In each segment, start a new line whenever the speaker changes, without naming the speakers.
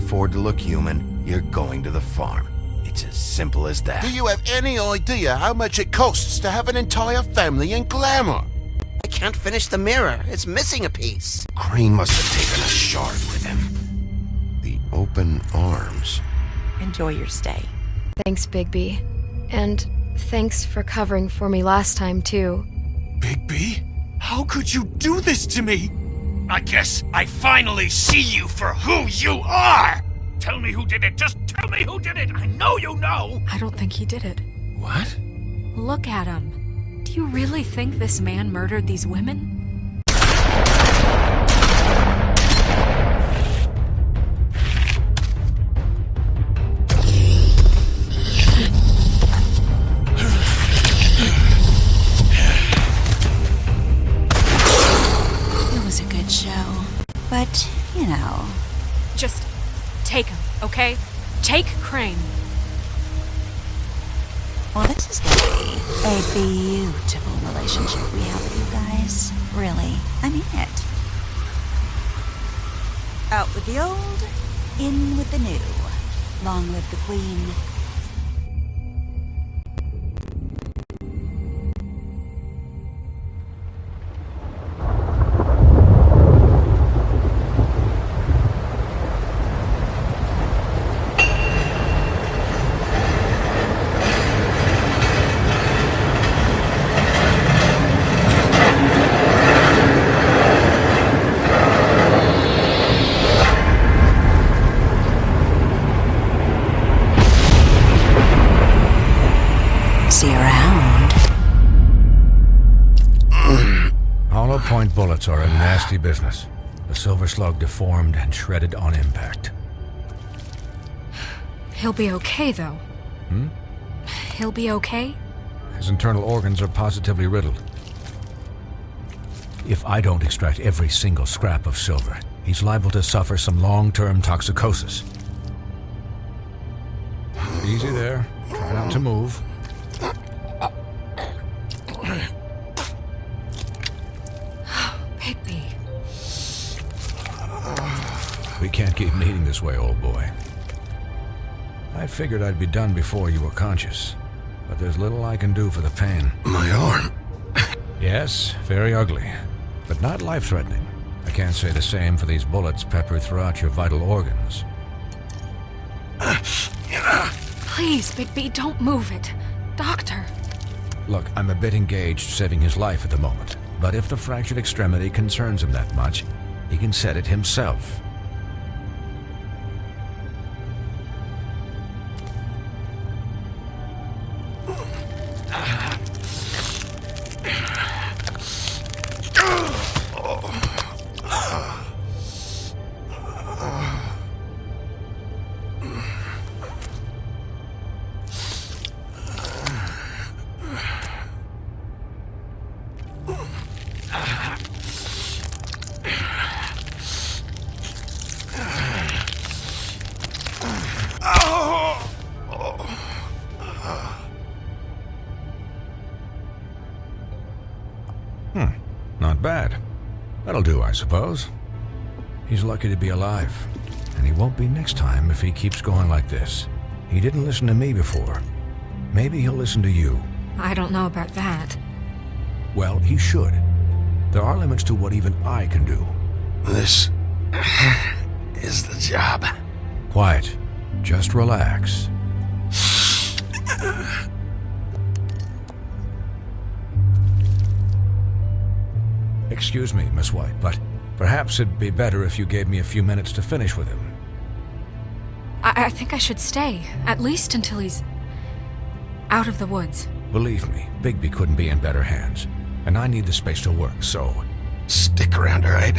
afford to look human, you're going to the farm. It's as simple as that.
Do you have any idea how much it costs to have an entire family in Glamour?
I can't finish the mirror. It's missing a piece.
Crane must have taken a shard with him. The open arms.
Enjoy your stay.
Thanks, Bigby. And thanks for covering for me last time, too.
Bigby? How could you do this to me? I guess I finally see you for who you are! Tell me who did it! Just tell me who did it! I know you know!
I don't think he did it.
What?
Look at him. Do you really think this man murdered these women?
It was a good show. But, you know...
Just take him, okay? Take Crane.
Well, this is gonna be a beautiful relationship we have with you guys. Really. I mean it. Out with the old, in with the new. Long live the Queen. See you around.
Hollow point bullets are a nasty business. The Silver Slug deformed and shredded on impact.
He'll be okay, though. He'll be okay?
His internal organs are positively riddled. If I don't extract every single scrap of silver, he's liable to suffer some long-term toxicosis. Easy there. Try not to move.
Bigby.
We can't keep meeting this way, old boy. I figured I'd be done before you were conscious, but there's little I can do for the pain.
My arm.
Yes, very ugly, but not life-threatening. I can't say the same for these bullets peppered throughout your vital organs.
Please, Bigby, don't move it. Doctor.
Look, I'm a bit engaged saving his life at the moment, but if the fractured extremity concerns him that much, he can set it himself. Not bad. That'll do, I suppose. He's lucky to be alive, and he won't be next time if he keeps going like this. He didn't listen to me before. Maybe he'll listen to you.
I don't know about that.
Well, he should. There are limits to what even I can do.
This is the job.
Quiet. Just relax. Excuse me, Miss White, but perhaps it'd be better if you gave me a few minutes to finish with him.
I think I should stay, at least until he's out of the woods.
Believe me, Bigby couldn't be in better hands, and I need the space to work, so...
Stick around, all right?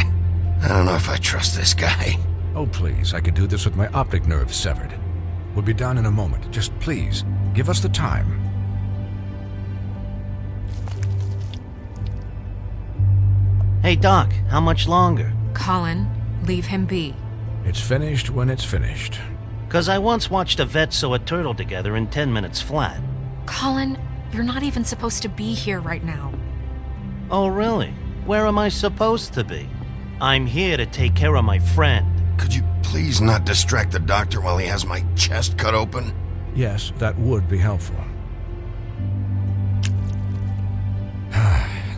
I don't know if I trust this guy.
Oh, please, I could do this with my optic nerve severed. We'll be done in a moment. Just please, give us the time.
Hey, Doc, how much longer?
Colin, leave him be.
It's finished when it's finished.
'Cause I once watched a vet sew a turtle together in 10 minutes flat.
Colin, you're not even supposed to be here right now.
Oh, really? Where am I supposed to be? I'm here to take care of my friend.
Could you please not distract the doctor while he has my chest cut open?
Yes, that would be helpful.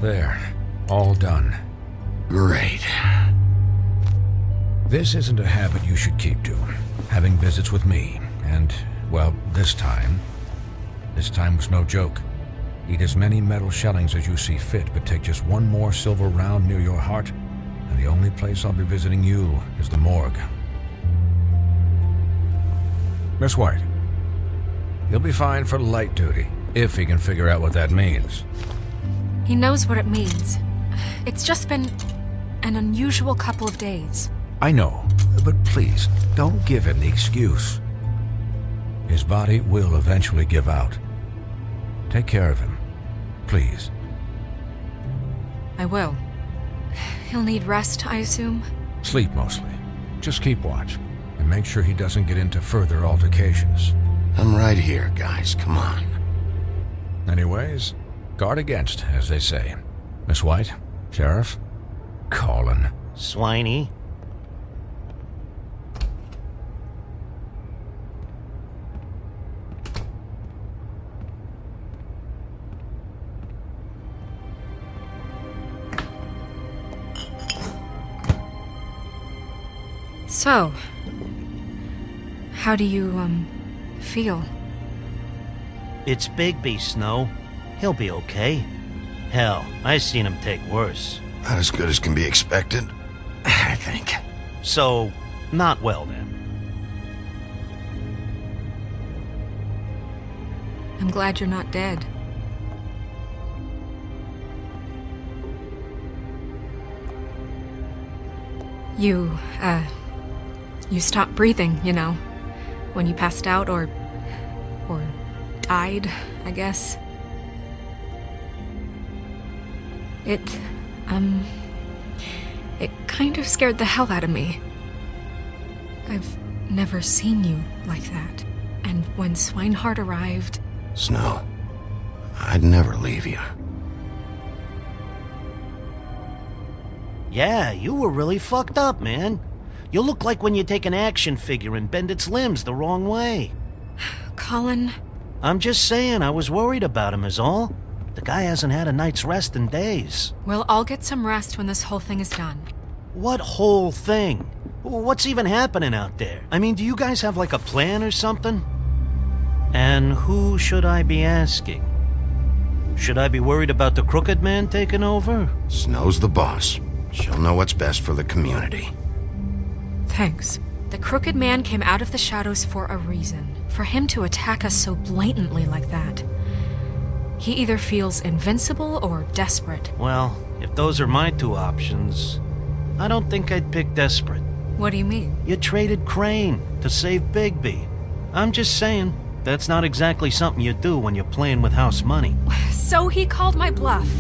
There. All done.
Great.
This isn't a habit you should keep to. Having visits with me. And, well, this time was no joke. Eat as many metal shellings as you see fit, but take just one more silver round near your heart, and the only place I'll be visiting you is the morgue. Miss White, he'll be fine for light duty, if he can figure out what that means.
He knows what it means. It's just been an unusual couple of days.
I know, but please, don't give him the excuse. His body will eventually give out. Take care of him, please.
I will. He'll need rest, I assume?
Sleep mostly. Just keep watch, and make sure he doesn't get into further altercations.
I'm right here, guys. Come on.
Anyways, guard against, as they say. Miss White, Sheriff, Colin.
Swiney.
So, how do you, feel?
It's Bigby, Snow. He'll be okay. Hell, I seen him take worse.
Not as good as can be expected, I think.
So, not well then.
I'm glad you're not dead. You stopped breathing, you know, when you passed out or died, I guess. It kind of scared the hell out of me. I've never seen you like that. And when Swinehart arrived...
Snow, I'd never leave you.
Yeah, you were really fucked up, man. You look like when you take an action figure and bend its limbs the wrong way.
Colin...
I'm just saying, I was worried about him is all. The guy hasn't had a night's rest in days.
Well, I'll get some rest when this whole thing is done.
What whole thing? What's even happening out there? I mean, do you guys have like a plan or something? And who should I be asking? Should I be worried about the Crooked Man taking over?
Snow's the boss. She'll know what's best for the community.
Thanks. The Crooked Man came out of the shadows for a reason. For him to attack us so blatantly like that. He either feels invincible or desperate.
Well, if those are my two options, I don't think I'd pick desperate.
What do you mean?
You traded Crane to save Bigby. I'm just saying, that's not exactly something you do when you're playing with house money.
So he called my bluff.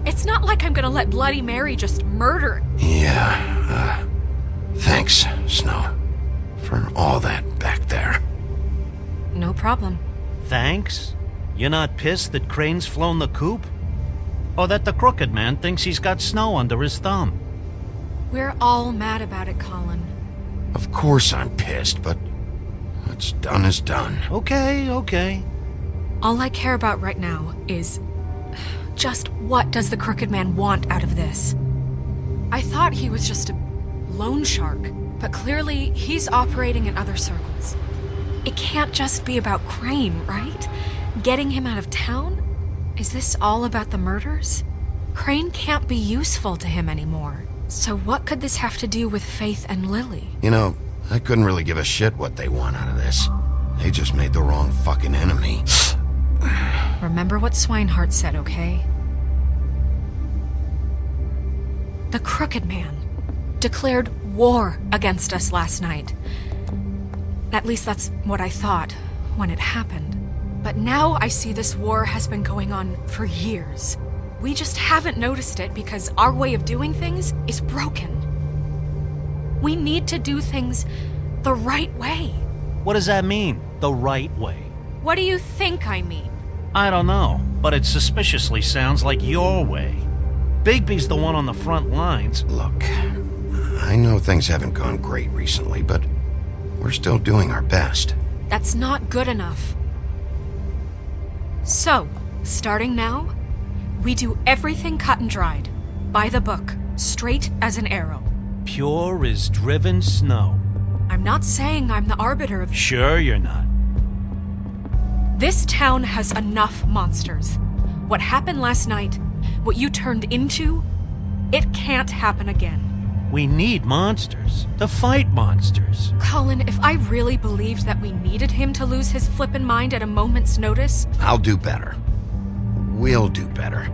It's not like I'm gonna let Bloody Mary just murder...
Yeah, thanks, Snow, for all that back there.
No problem.
Thanks? You're not pissed that Crane's flown the coop? Or that the Crooked Man thinks he's got Snow under his thumb?
We're all mad about it, Colin.
Of course I'm pissed, but what's done is done.
Okay.
All I care about right now is... just what does the Crooked Man want out of this? I thought he was just a loan shark, but clearly he's operating in other circles. It can't just be about Crane, right? Getting him out of town? Is this all about the murders? Crane can't be useful to him anymore. So what could this have to do with Faith and Lily?
You know, I couldn't really give a shit what they want out of this. They just made the wrong fucking enemy.
Remember what Swinehart said, okay? The Crooked Man declared war against us last night. At least that's what I thought when it happened. But now I see this war has been going on for years. We just haven't noticed it because our way of doing things is broken. We need to do things the right way.
What does that mean, the right way?
What do you think I mean?
I don't know, but it suspiciously sounds like your way. Bigby's the one on the front lines.
Look, I know things haven't gone great recently, but still doing our best.
That's not good enough. So, starting now, we do everything cut and dried. By the book, straight as an arrow.
Pure as driven snow.
I'm not saying I'm the arbiter of...
Sure you're not.
This town has enough monsters. What happened last night, what you turned into, it can't happen again.
We need monsters. To fight monsters.
Colin, if I really believed that we needed him to lose his flippin' mind at a moment's notice...
I'll do better. We'll do better.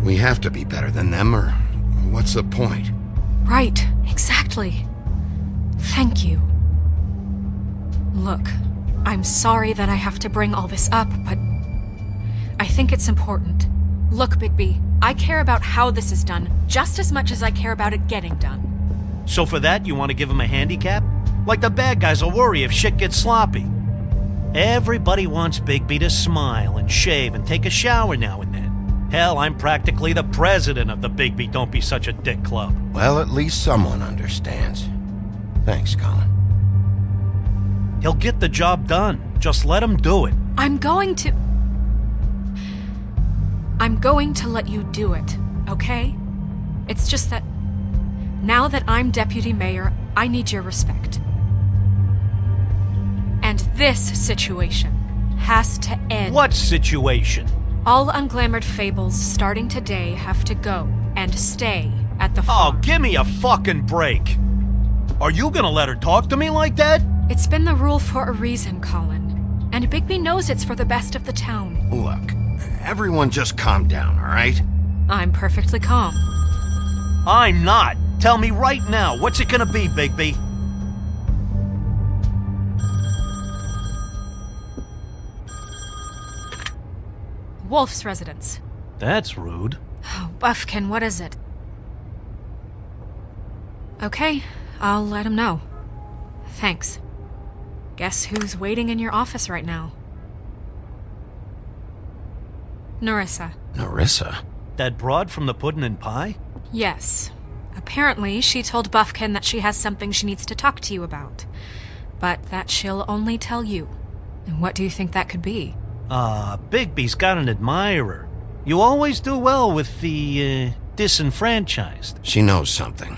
We have to be better than them, or what's the point?
Right, exactly. Thank you. Look, I'm sorry that I have to bring all this up, but I think it's important. Look, Bigby, I care about how this is done just as much as I care about it getting done.
So for that, you want to give him a handicap? Like the bad guys will worry if shit gets sloppy. Everybody wants Bigby to smile and shave and take a shower now and then. Hell, I'm practically the president of the Bigby Don't Be Such a Dick Club.
Well, at least someone understands. Thanks, Colin.
He'll get the job done. Just let him do it.
I'm going to let you do it, okay? It's just that now that I'm deputy mayor, I need your respect. And this situation has to end.
What situation?
All unglamored fables starting today have to go and stay at the farm.
Oh, give me a fucking break. Are you gonna let her talk to me like that?
It's been the rule for a reason, Colin. And Bigby knows it's for the best of the town.
Look, everyone just calm down, all right?
I'm perfectly calm.
I'm not. Tell me right now, what's it gonna be, Bigby?
Wolf's residence.
That's rude.
Oh, Buffkin, what is it? Okay, I'll let him know. Thanks. Guess who's waiting in your office right now? Nerissa.
Nerissa?
That broad from the Puddin' and Pie?
Yes. Apparently, she told Buffkin that she has something she needs to talk to you about. But that she'll only tell you. And what do you think that could be?
Bigby's got an admirer. You always do well with the, disenfranchised.
She knows something.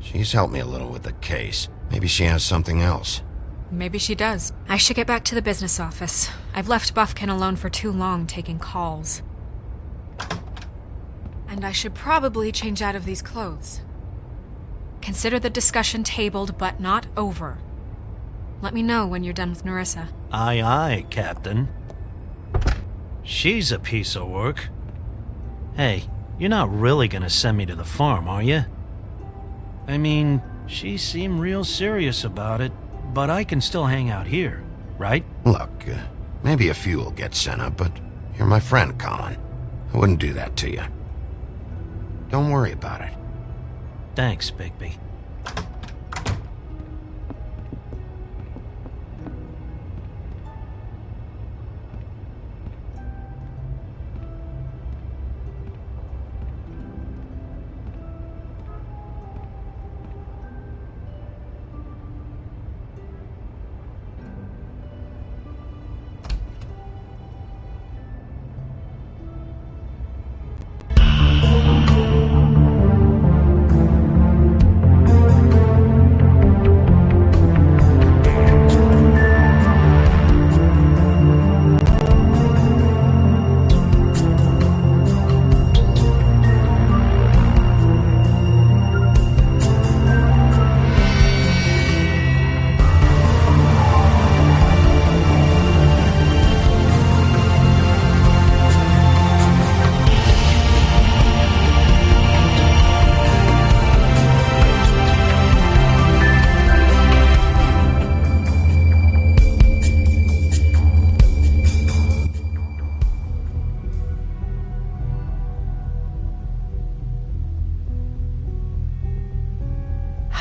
She's helped me a little with the case. Maybe she has something else.
Maybe she does. I should get back to the business office. I've left Buffkin alone for too long taking calls. And I should probably change out of these clothes. Consider the discussion tabled, but not over. Let me know when you're done with Nerissa.
Aye, aye, Captain. She's a piece of work. Hey, you're not really gonna send me to the farm, are you? I mean, she seemed real serious about it, but I can still hang out here, right?
Look, maybe a few will get sent up, but you're my friend, Colin. I wouldn't do that to you. Don't worry about it.
Thanks, Bigby.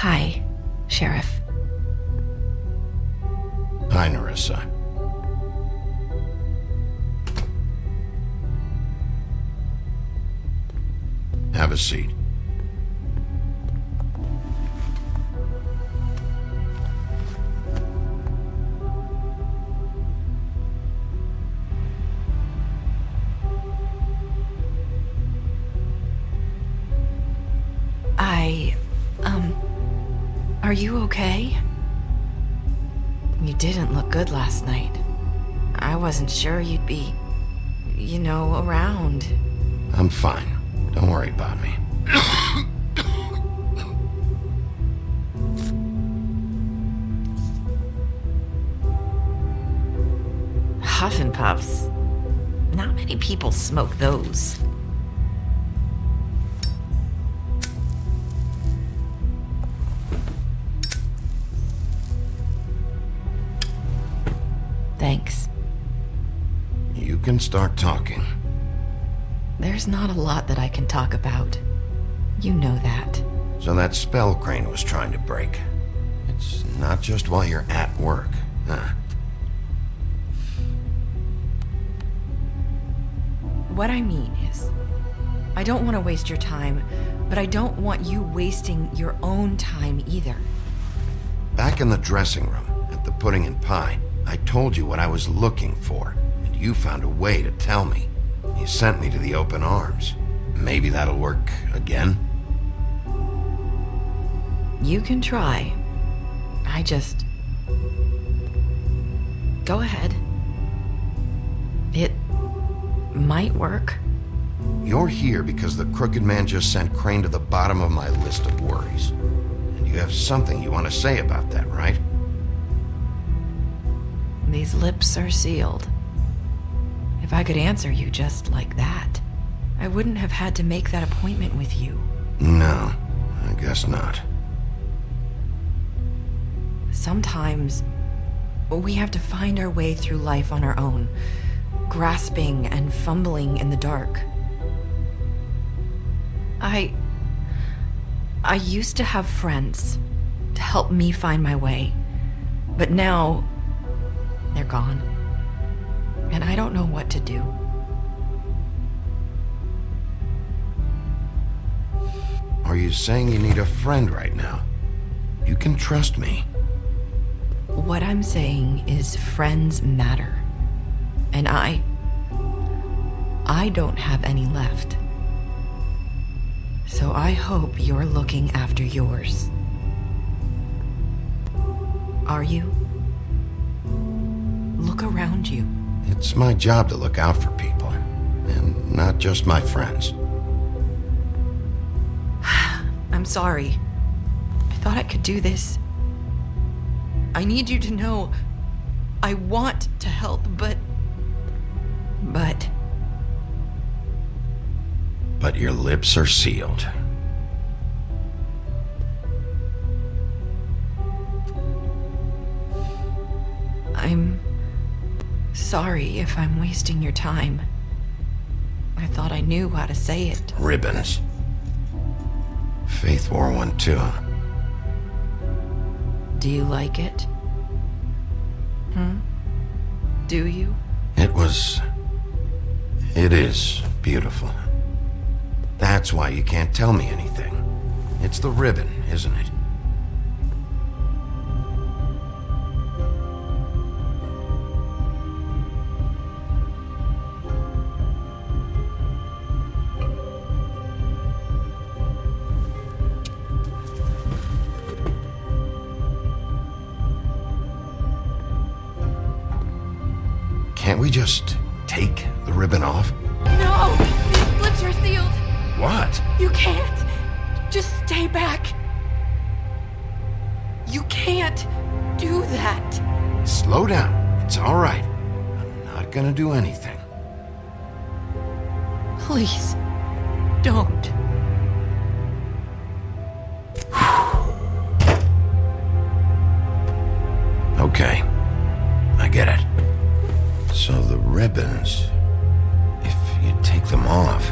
Hi, Sheriff.
Hi, Nerissa. Have a seat.
Are you okay? You didn't look good last night. I wasn't sure you'd be, around.
I'm fine. Don't worry about me.
Huff and Puffs. Not many people smoke those. Thanks.
You can start talking.
There's not a lot that I can talk about. You know that.
So that spell Crane was trying to break. It's not just while you're at work, huh?
What I mean is, I don't want to waste your time, but I don't want you wasting your own time either.
Back in the dressing room, at the Pudding and Pie, I told you what I was looking for, and you found a way to tell me. You sent me to the open arms. Maybe that'll work again?
You can try. Go ahead. It might work.
You're here because the Crooked Man just sent Crane to the bottom of my list of worries. And you have something you want to say about that, right?
These lips are sealed. If I could answer you just like that, I wouldn't have had to make that appointment with you.
No, I guess not.
Sometimes, we have to find our way through life on our own, grasping and fumbling in the dark. I used to have friends to help me find my way, but now they're gone, and I don't know what to do.
Are you saying you need a friend right now? You can trust me.
What I'm saying is friends matter. And I don't have any left. So I hope you're looking after yours. Are you? Look around you.
It's my job to look out for people, and not just my friends.
I'm sorry. I thought I could do this. I need you to know I want to help, but
your lips are sealed.
I'm sorry if I'm wasting your time. I thought I knew how to say it.
Ribbons. Faith wore one too.
Do you like it? Do you?
It is beautiful. That's why you can't tell me anything. It's the ribbon, isn't it? Can't we just take the ribbon off?
No! These lips are sealed!
What?
You can't! Just stay back! You can't do that!
Slow down. It's all right. I'm not gonna do anything.
Please, don't.
Okay. I get it. So the ribbons, if you take them off...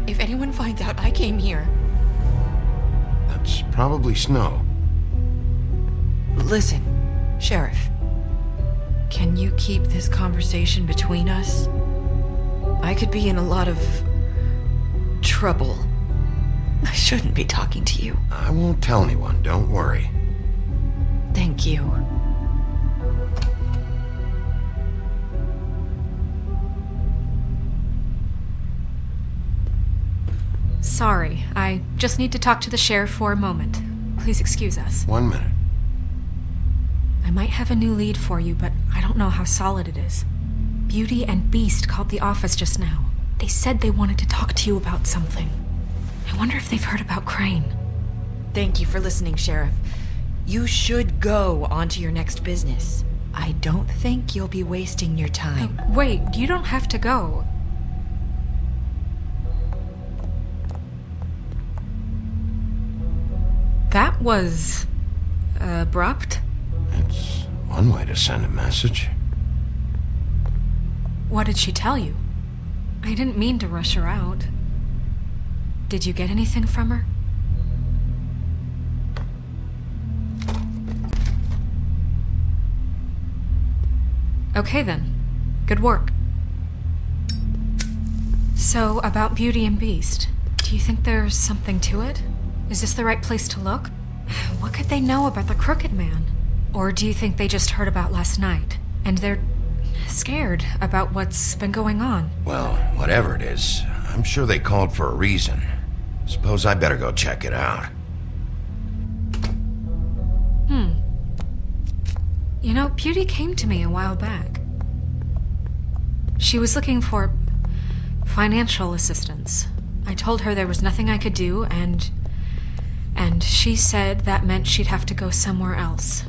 If anyone finds out I came here...
That's probably Snow.
Listen, Sheriff. Can you keep this conversation between us? I could be in a lot of trouble I shouldn't be talking to you.
I won't tell anyone, don't worry.
Thank you.
Sorry, I just need to talk to the sheriff for a moment. Please excuse us.
1 minute.
I might have a new lead for you, but I don't know how solid it is. Beauty and Beast called the office just now. They said they wanted to talk to you about something. I wonder if they've heard about Crane.
Thank you for listening, Sheriff. You should go on to your next business. I don't think you'll be wasting your time.
Wait, you don't have to go. That was abrupt.
It's one way to send a message.
What did she tell you? I didn't mean to rush her out. Did you get anything from her? Okay then. Good work. So, about Beauty and Beast, do you think there's something to it? Is this the right place to look? What could they know about the Crooked Man? Or do you think they just heard about last night, and they're scared about what's been going on?
Well, whatever it is, I'm sure they called for a reason. Suppose I better go check it out.
You know, Beauty came to me a while back. She was looking for financial assistance. I told her there was nothing I could do, and she said that meant she'd have to go somewhere else.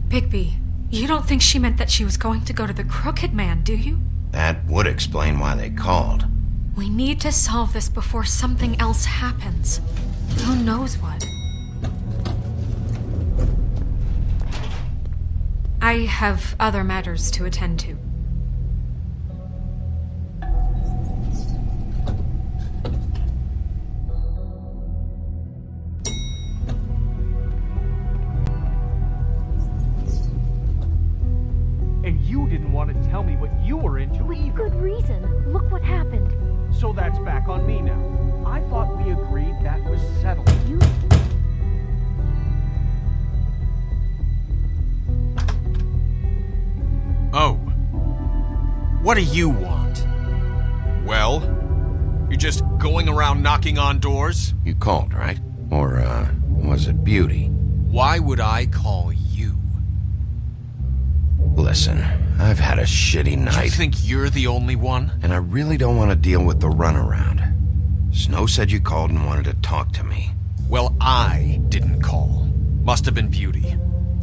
Bigby, you don't think she meant that she was going to go to the Crooked Man, do you?
That would explain why they called.
We need to solve this before something else happens. Who knows what? I have other matters to attend to.
And you didn't want to tell me what you were into either.
Good reason. Look what happened.
So that's back on me now. I thought we agreed that was settled.
You...
Oh. What do you want? Well, you're just going around knocking on doors?
You called, right? Or, was it Beauty?
Why would I call you?
Listen, I've had a shitty night.
You think you're the only one?
And I really don't want to deal with the runaround. Snow said you called and wanted to talk to me.
Well, I didn't call. Must have been Beauty.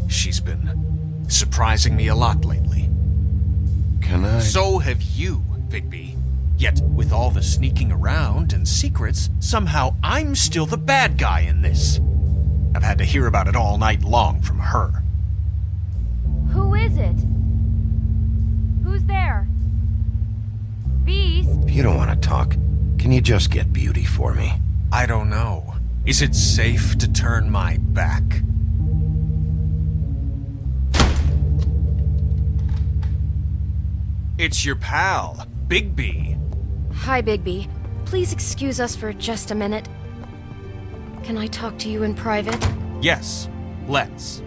She's been surprising me a lot lately.
Can I?
So have you, Bigby. Yet, with all the sneaking around and secrets, somehow I'm still the bad guy in this. I've had to hear about it all night long from her.
Who is it? Who's there? Beast?
If you don't want to talk, can you just get Beauty for me?
I don't know. Is it safe to turn my back? It's your pal, Bigby.
Hi, Bigby. Please excuse us for just a minute. Can I talk to you in private?
Yes, let's.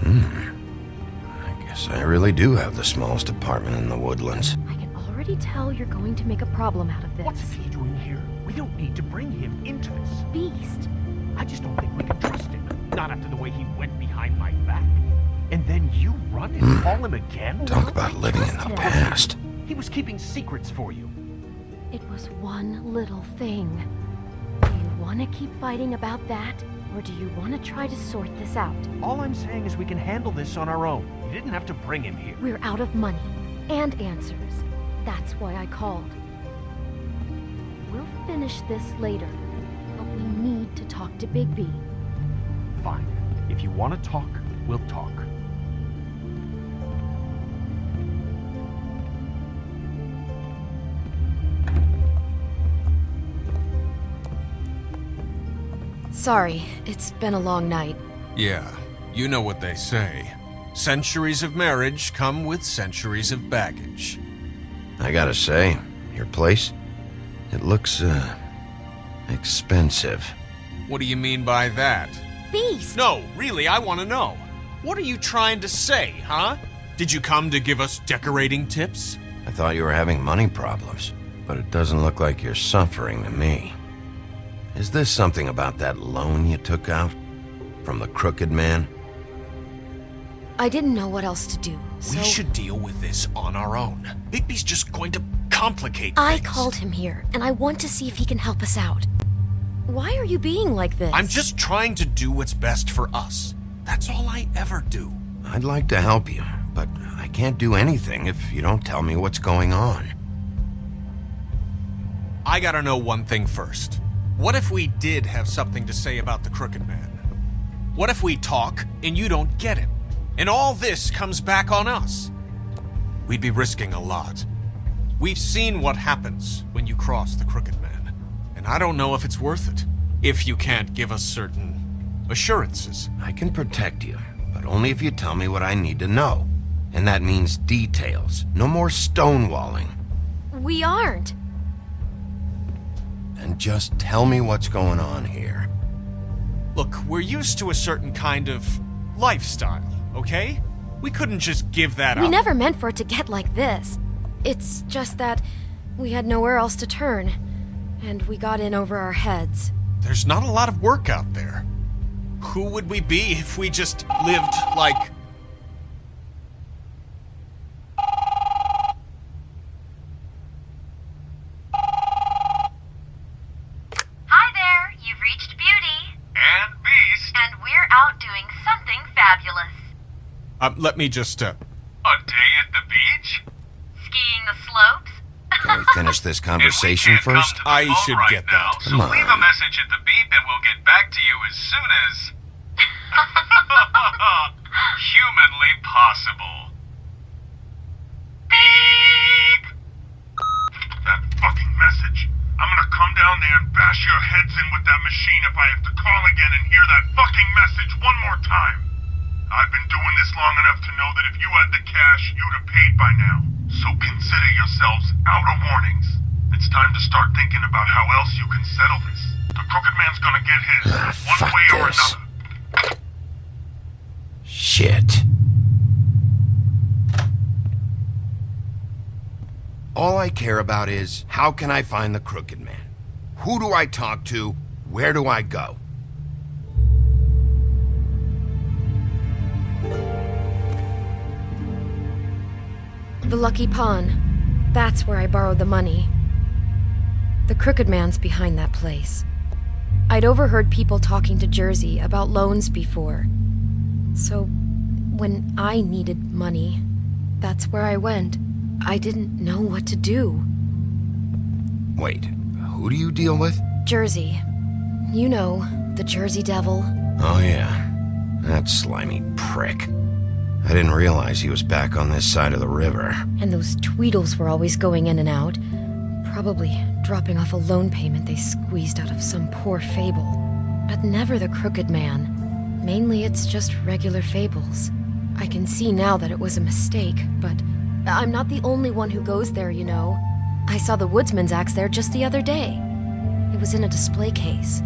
I guess I really do have the smallest apartment in the Woodlands.
I can already tell you're going to make a problem out of this.
What's he doing here? We don't need to bring him into this.
Beast?
I just don't think we can trust him. Not after the way he went behind my back. And then you run and call him again?
Talk about living in the past.
He was keeping secrets for you.
It was one little thing. Do you want to keep fighting about that? Or do you want to try to sort this out?
All I'm saying is we can handle this on our own. You didn't have to bring him here.
We're out of money and answers. That's why I called. We'll finish this later, but we need to talk to Bigby.
Fine. If you want to talk, we'll talk.
Sorry, it's been a long night.
Yeah, you know what they say. Centuries of marriage come with centuries of baggage.
I gotta say, your place, it looks, expensive.
What do you mean by that?
Beast!
No, really, I want to know. What are you trying to say, huh? Did you come to give us decorating tips?
I thought you were having money problems, but it doesn't look like you're suffering to me. Is this something about that loan you took out? From the Crooked Man?
I didn't know what else to do, so...
We should deal with this on our own. Bigby's just going to complicate
I
things.
called him here, and I want to see if he can help us out. Why are you being like this?
I'm just trying to do what's best for us. That's all I ever do.
I'd like to help you, but I can't do anything if you don't tell me what's going on.
I gotta know one thing first. What if we did have something to say about the Crooked Man? What if we talk and you don't get him? And all this comes back on us? We'd be risking a lot. We've seen what happens when you cross the Crooked Man. And I don't know if it's worth it. If you can't give us certain assurances.
I can protect you, but only if you tell me what I need to know. And that means details. No more stonewalling.
We aren't.
Then just tell me what's going on here.
Look, we're used to a certain kind of lifestyle, okay? We couldn't just give that up.
We never meant for it to get like this. It's just that we had nowhere else to turn, and we got in over our heads.
There's not a lot of work out there. Who would we be if we just lived like...
Hi there, you've reached Beauty.
And Beast.
And we're out doing something fabulous.
Let me just,
A day at the beach?
Skiing the slopes?
Can we finish this conversation first?
I should
right
get
now,
that.
So
Come on.
leave a message at the beep and we'll get back to you as soon as... humanly possible. Beep! That fucking message. I'm gonna come down there and bash your heads in with that machine if I have to call again and hear that fucking message one more time. I've been doing this long enough to know that if you had the cash, you'd have paid by now. So consider yourselves out of warnings. It's time to start thinking about how else you can settle this. The Crooked Man's gonna get his, one
fuck
way or
this.
another.
Shit. All I care about is, how can I find the Crooked Man? Who do I talk to? Where do I go?
The Lucky Pawn. That's where I borrowed the money. The Crooked Man's behind that place. I'd overheard people talking to Jersey about loans before. So, when I needed money, that's where I went. I didn't know what to do.
Wait, who do you deal with?
Jersey. You know, the Jersey Devil.
Oh yeah, that slimy prick. I didn't realize he was back on this side of the river.
And those Tweedles were always going in and out. Probably dropping off a loan payment they squeezed out of some poor fable. But never the Crooked Man. Mainly it's just regular fables. I can see now that it was a mistake, but I'm not the only one who goes there, you know. I saw the Woodsman's axe there just the other day. It was in a display case.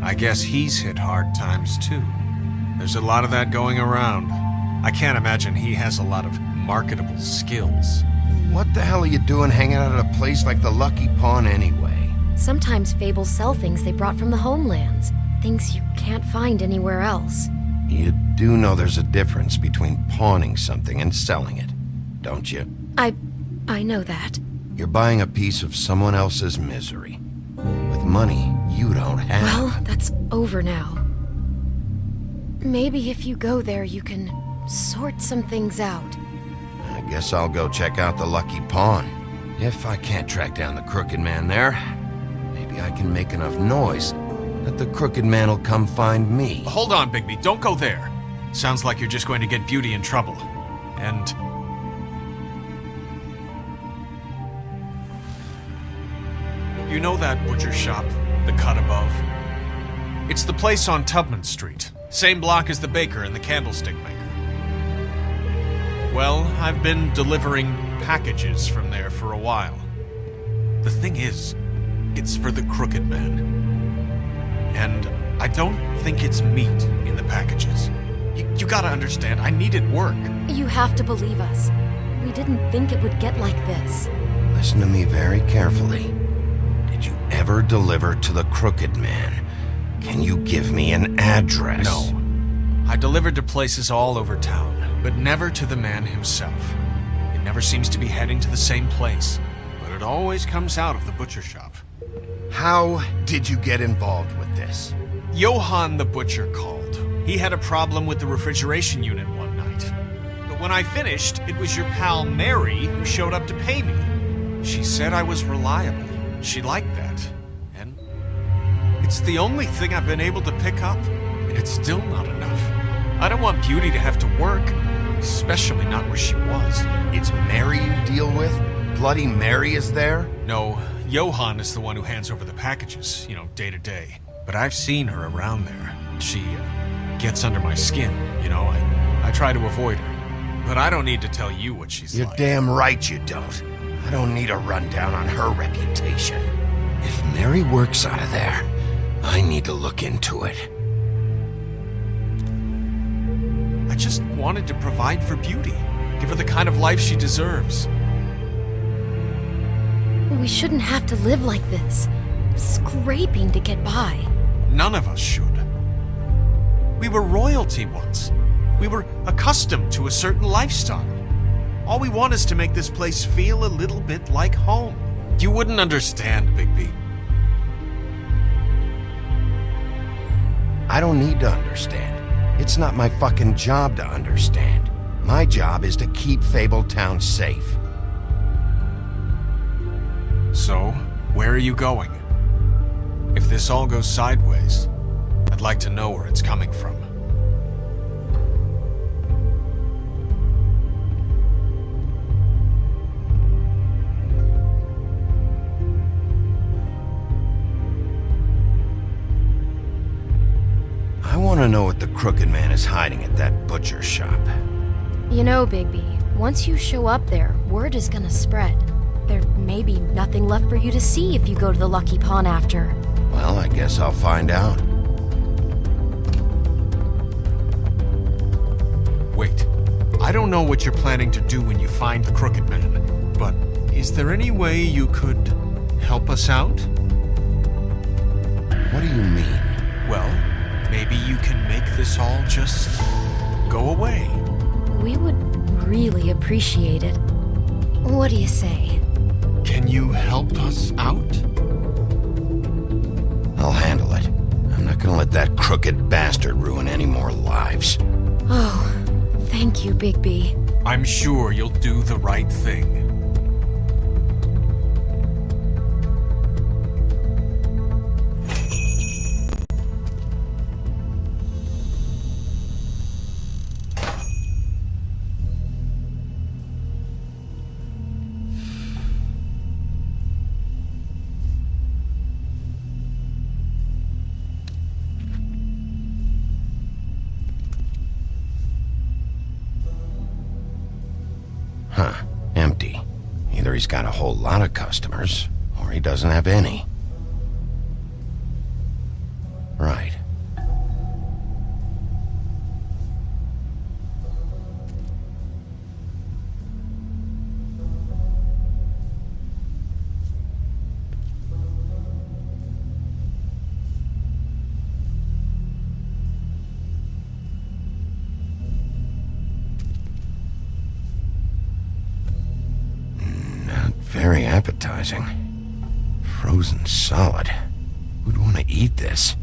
I guess he's hit hard times too. There's a lot of that going around. I can't imagine he has a lot of marketable skills.
What the hell are you doing hanging out at a place like the Lucky Pawn anyway?
Sometimes fables sell things they brought from the homelands. Things you can't find anywhere else.
You do know there's a difference between pawning something and selling it, don't you?
I know that.
You're buying a piece of someone else's misery. With money you don't have.
Well, that's over now. Maybe if you go there, you can sort some things out.
I guess I'll go check out the Lucky Pawn. If I can't track down the Crooked Man there, maybe I can make enough noise that the Crooked Man will come find me.
Hold on, Bigby, don't go there. Sounds like you're just going to get Beauty in trouble. And... you know that butcher shop, the cut above? It's the place on Tubman Street. Same block as the baker and the candlestick maker. Well, I've been delivering packages from there for a while. The thing is, it's for the Crooked Man. And I don't think it's meat in the packages. You gotta understand, I needed work.
You have to believe us. We didn't think it would get like this.
Listen to me very carefully. Did you ever deliver to the Crooked Man? Can you give me an address?
No. I delivered to places all over town, but never to the man himself. It never seems to be heading to the same place, but it always comes out of the butcher shop.
How did you get involved with this?
Johann the butcher called. He had a problem with the refrigeration unit one night. But when I finished, it was your pal Mary who showed up to pay me. She said I was reliable. She liked that. And it's the only thing I've been able to pick up, and it's still not enough. I don't want Beauty to have to work, especially not where she was.
It's Mary you deal with? Bloody Mary is there?
No, Johann is the one who hands over the packages, day to day. But I've seen her around there. She gets under my skin, I try to avoid her. But I don't need to tell you what she's
You're
like.
damn right you don't. I don't need a rundown on her reputation. If Mary works out of there, I need to look into it.
I just wanted to provide for Beauty. Give her the kind of life she deserves.
We shouldn't have to live like this, scraping to get by.
None of us should. We were royalty once. We were accustomed to a certain lifestyle. All we want is to make this place feel a little bit like home. You wouldn't understand, Bigby.
I don't need to understand. It's not my fucking job to understand. My job is to keep Fabletown safe.
So, where are you going? If this all goes sideways, I'd like to know where it's coming from.
I want to know what the Crooked Man is hiding at that butcher shop.
You know, Bigby, once you show up there, word is gonna spread. There may be nothing left for you to see if you go to the Lucky Pawn after.
Well, I guess I'll find out.
Wait, I don't know what you're planning to do when you find the Crooked Man, but is there any way you could help us out?
What do you mean?
Well, maybe you can make this all just go away.
We would really appreciate it. What do you say?
Can you help us out?
I'll handle it. I'm not gonna let that crooked bastard ruin any more lives.
Oh, thank you, Bigby.
I'm sure you'll do the right thing.
Huh. Empty. Either he's got a whole lot of customers, or he doesn't have any. Right. Very appetizing. Frozen solid. Who'd want to eat this?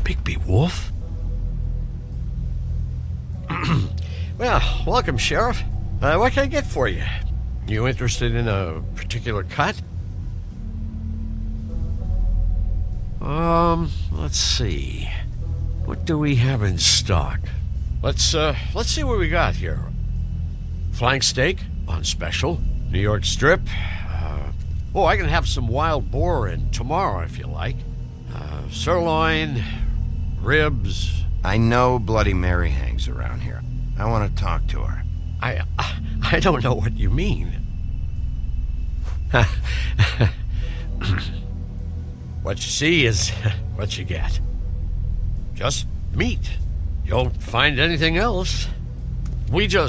Bigby Wolf? Well, welcome, Sheriff. What can I get for you? You interested in a particular cut? Let's see. What do we have in stock? Let's see what we got here. Flank steak on special. New York strip. I can have some wild boar in tomorrow if you like. Sirloin, ribs.
I know Bloody Mary hangs around here. I want to talk to her.
I don't know what you mean. What you see is what you get. Just meat. You don't find anything else. We do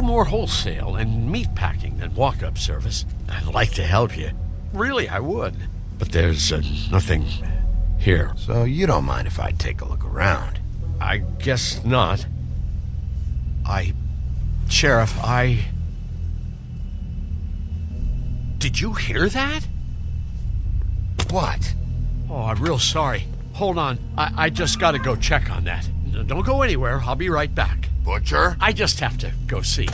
more wholesale and meat packing than walk-up service. I'd like to help you. Really, I would. But there's nothing here.
So you don't mind if I take a look around?
I guess not. Sheriff, Did you hear that?
What?
Oh, I'm real sorry. Hold on. I just gotta go check on that. Don't go anywhere. I'll be right back.
Butcher?
I just have to go see.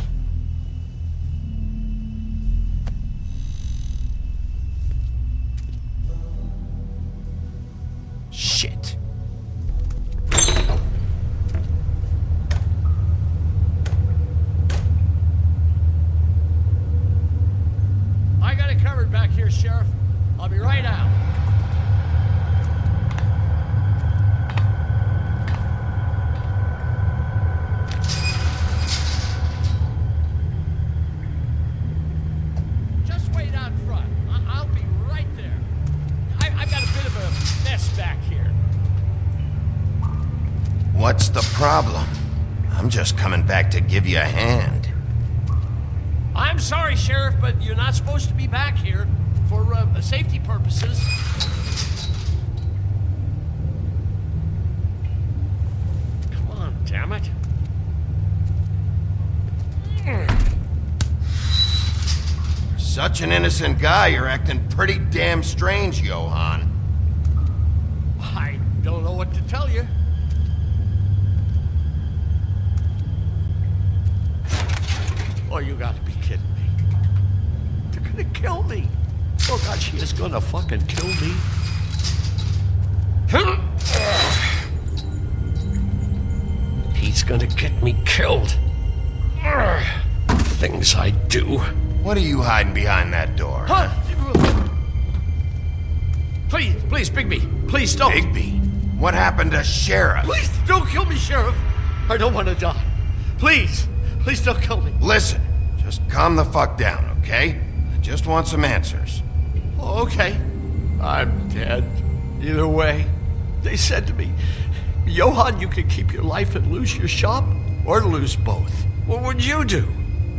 Shit.
I got it covered back here, Sheriff. I'll be right out. Just wait out front. I'll be right there. I've got a bit of a mess back here.
What's the problem? I'm just coming back to give you a hand.
I'm sorry, Sheriff, but you're not supposed to be back here for safety purposes. Come on, damn it.
Such an innocent guy, you're acting pretty damn strange, Johann.
I don't know what to tell you. Oh, you gotta be kidding me. They're gonna kill me. Oh, God, she is gonna fucking kill me. He's gonna get me killed. Things I do.
What are you hiding behind that door?
Huh? Please, Bigby. Please don't.
Bigby? What happened to Sheriff?
Please don't kill me, Sheriff. I don't want to die. Please don't kill me.
Listen, just calm the fuck down, okay? I just want some answers.
Okay. I'm dead. Either way. They said to me, Johann, you can keep your life and lose your shop, or lose both. What would you do?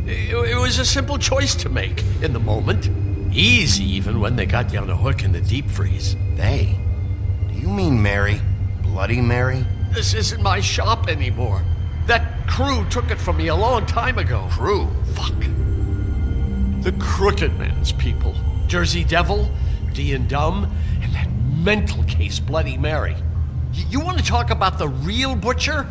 It was a simple choice to make in the moment. Easy, even when they got you on a hook in the deep freeze.
They? Do you mean Mary? Bloody Mary?
This isn't my shop anymore. That crew took it from me a long time ago.
Crew?
Fuck. The Crooked Man's people. Jersey Devil, D and Dumb, and that mental case Bloody Mary. You want to talk about the real butcher?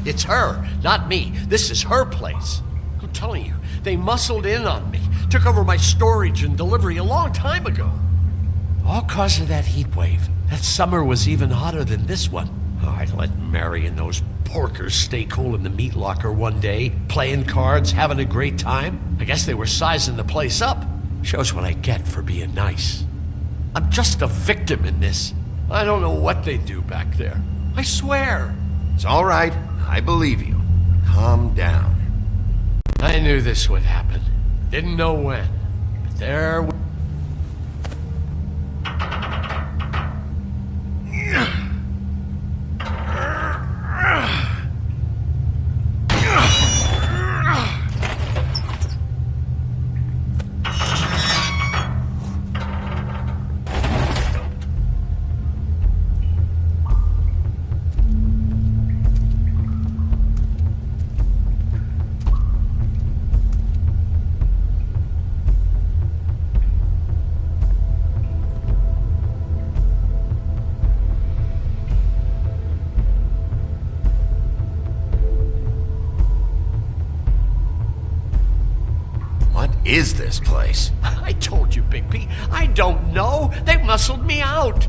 It's her, not me. This is her place. I'm telling you, they muscled in on me, took over my storage and delivery a long time ago. All cause of that heat wave. That summer was even hotter than this one. Oh, I'd let Mary and those porkers stay cool in the meat locker one day, playing cards, having a great time. I guess they were sizing the place up. Shows what I get for being nice. I'm just a victim in this. I don't know what they do back there. I swear.
It's all right. I believe you. Calm down.
I knew this would happen. Didn't know when. But there...
Is this place?
I told you, Bigby. I don't know. They muscled me out.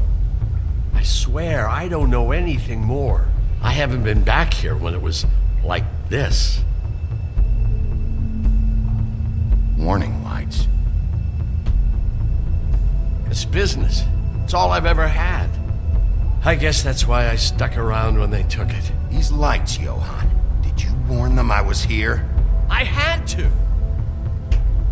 I swear I don't know anything more. I haven't been back here when it was like this.
warning lights.
It's business. It's all I've ever had. I guess that's why I stuck around when they took it.
These lights, Johann. Did you warn them I was here?
I had to.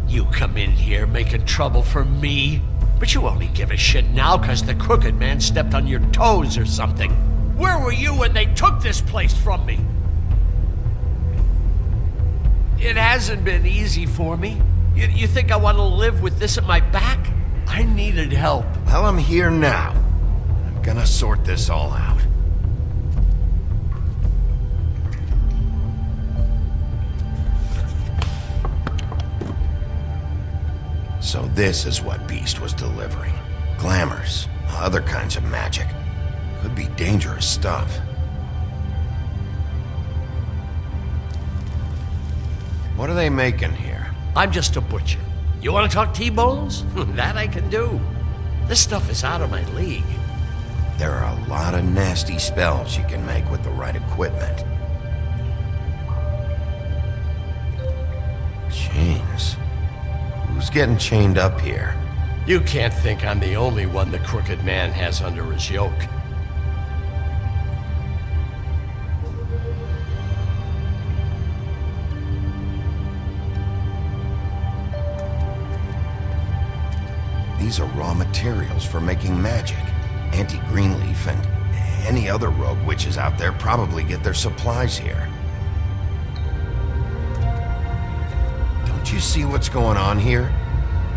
You come in here making trouble for me, but you only give a shit now because the Crooked Man stepped on your toes or something. Where were you when they took this place from me? It hasn't been easy for me. You think I want to live with this at my back? I needed help.
Well, I'm here now. I'm gonna sort this all out. So this is what Beast was delivering. Glamours, other kinds of magic. Could be dangerous stuff. What are they making here?
I'm just a butcher. You want to talk T-bones? That I can do. This stuff is out of my league.
There are a lot of nasty spells you can make with the right equipment. Chains. Who's getting chained up here?
You can't think I'm the only one the Crooked Man has under his yoke.
These are raw materials for making magic. Auntie Greenleaf and any other rogue witches out there probably get their supplies here. Don't you see what's going on here?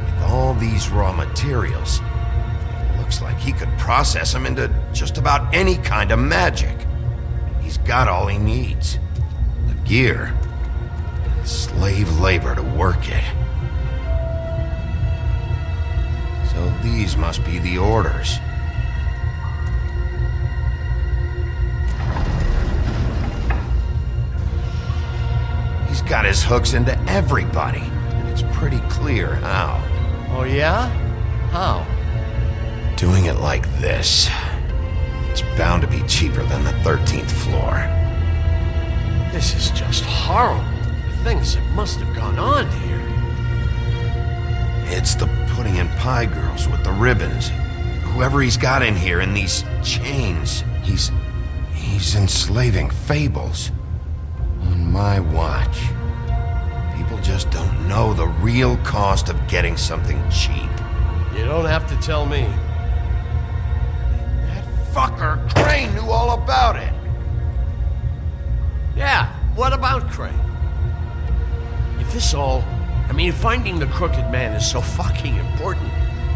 With all these raw materials, it looks like he could process them into just about any kind of magic. He's got all he needs. The gear, and slave labor to work it. So these must be the orders. He's got his hooks into everybody, and it's pretty clear how.
Oh yeah? How?
Doing it like this. It's bound to be cheaper than the 13th floor.
This is just horrible. The things that must have gone on here.
It's the pudding and pie girls with the ribbons. Whoever he's got in here in these chains, he's enslaving fables. On my watch. People just don't know the real cost of getting something cheap.
You don't have to tell me.
That fucker Crane knew all about it.
Yeah, what about Crane? If this all... if finding the Crooked Man is so fucking important,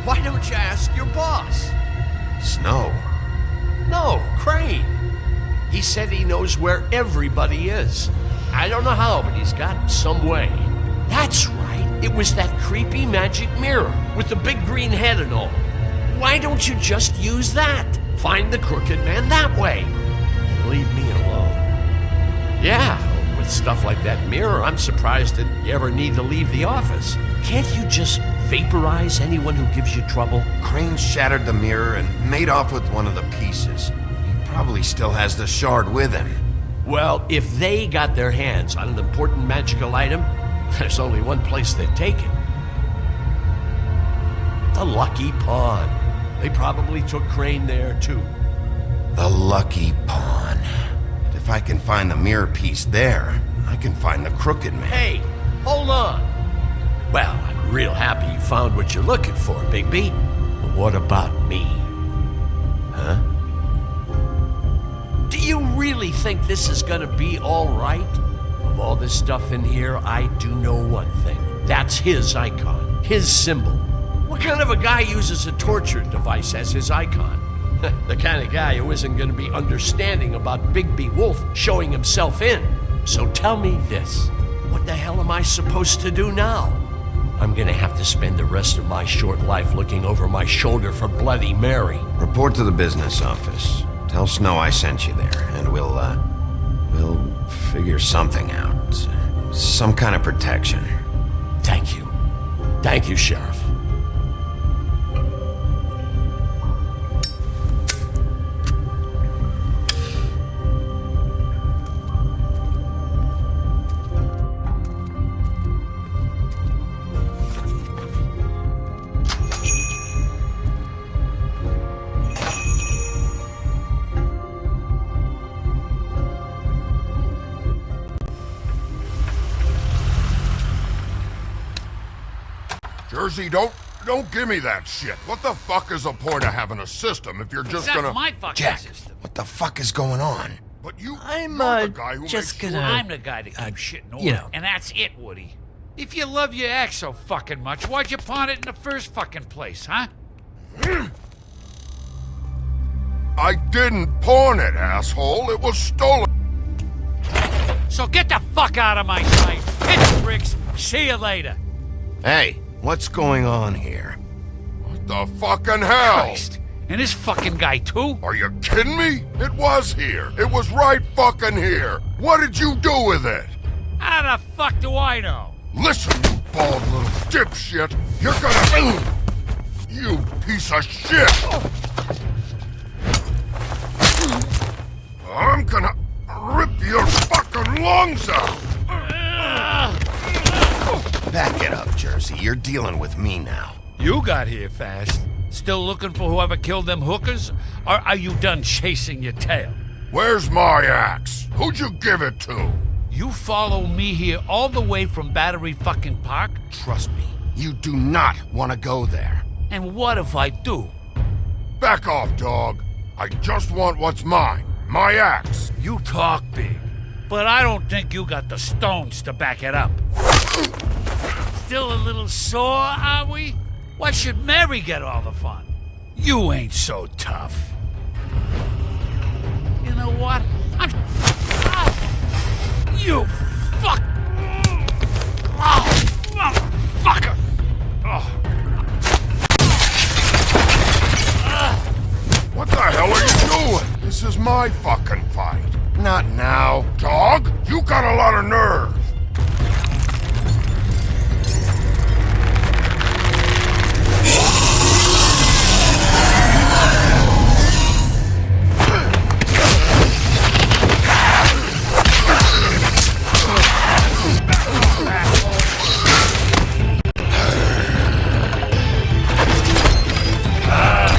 why don't you ask your boss?
Snow?
No, Crane. He said he knows where everybody is. I don't know how, but he's got some way. That's right. It was that creepy magic mirror with the big green head and all. Why don't you just use that? Find the Crooked Man that way. And leave me alone. Yeah, with stuff like that mirror, I'm surprised that you ever need to leave the office. Can't you just vaporize anyone who gives you trouble?
Crane shattered the mirror and made off with one of the pieces. He probably still has the shard with him.
Well, if they got their hands on an important magical item, there's only one place they'd take it. The Lucky Pawn. They probably took Crane there, too.
The Lucky Pawn. But if I can find the mirror piece there, I can find the Crooked Man.
Hey, hold on. Well, I'm real happy you found what you're looking for, Bigby. But what about me? Huh? Do you really think this is gonna be all right? Of all this stuff in here, I do know one thing. That's his icon, his symbol. What kind of a guy uses a torture device as his icon? The kind of guy who isn't gonna be understanding about Bigby Wolf showing himself in. So tell me this, what the hell am I supposed to do now? I'm gonna have to spend the rest of my short life looking over my shoulder for Bloody Mary.
Report to the business office. Tell Snow I sent you there, and we'll figure something out. Some kind of protection.
Thank you. Thank you, Sheriff.
Jersey, don't give me that shit. What the fuck is the point of having a system if you're just
That's
gonna...
my fucking
Jack,
system.
what the fuck is going on?
But you're
I'm
the guy who
just
makes
gonna.
I'm the guy that keeps shit in order.
you know.
And that's it, Woody. If you love your ex so fucking much, why'd you pawn it in the first fucking place, huh?
I didn't pawn it, asshole. It was stolen.
So get the fuck out of my sight. Hit the bricks. See you later.
Hey, what's going on here?
What the fucking hell?
Christ.
And this fucking guy, too?
Are you kidding me? It was here. It was right fucking here. What did you do with it?
How the fuck do I know?
Listen, you bald little dipshit. You're gonna... You piece of shit. I'm gonna rip your fucking lungs out.
Back it up, Jersey. You're dealing with me now.
You got here fast. Still looking for whoever killed them hookers? Or are you done chasing your tail?
Where's my axe? Who'd you give it to?
You follow me here all the way from Battery fucking Park?
Trust me, you do not want to go there.
And what if I do?
Back off, dog. I just want what's mine. My axe.
You talk big, but I don't think you got the stones to back it up. Still a little sore, are we? Why should Mary get all the fun? You ain't so tough. You know what? You fuck! Oh, motherfucker! Oh.
What the hell are you doing? This is my fucking fight.
Not now.
Dog, you got a lot of nerve.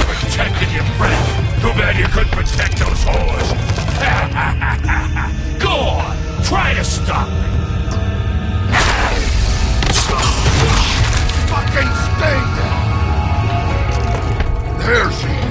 Protected your friend. Too bad you couldn't protect those whores. Go on, try to stop me.
Fucking stay down. There she is.